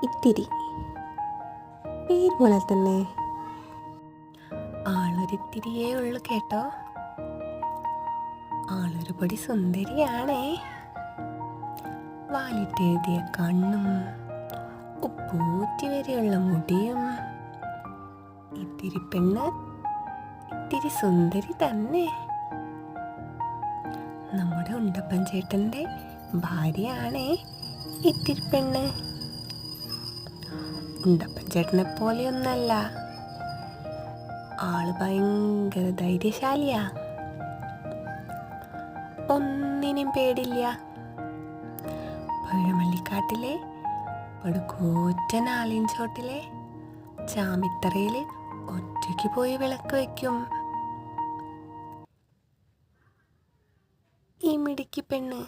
ഇത്തിരി. പേര് പോലെ തന്നെ. ആളൊരിത്തിരിയേ ഉള്ളു കേട്ടോ. ആളൊരുപടി സുന്ദരിയാണേ. വാലിട്ടെഴുതിയ കണ്ണും ഉപ്പൂറ്റി വരെയുള്ള മുടിയും. ഇത്തിരി പെണ്ണ് ഇത്തിരി സുന്ദരി തന്നെ. നമ്മുടെ ഉണ്ടപ്പൻ ചേട്ടൻ്റെ ഭാര്യയാണേ ഇത്തിരി പെണ്ണ്. ഉണ്ടപ്പൻ ചേട്ടനെ പോലെയൊന്നല്ല. ആള് ഭയങ്കര ധൈര്യശാലിയാ. ഒന്നിനും പേടില്ല. പഴമല്ലിക്കാട്ടിലെ പടുകൂറ്റൻ ആലിൻചോട്ടിലെ ചാമിത്തറയിൽ ഒറ്റയ്ക്ക് പോയി വിളക്ക് വയ്ക്കും ഈ മിടുക്കി പെണ്ണ്.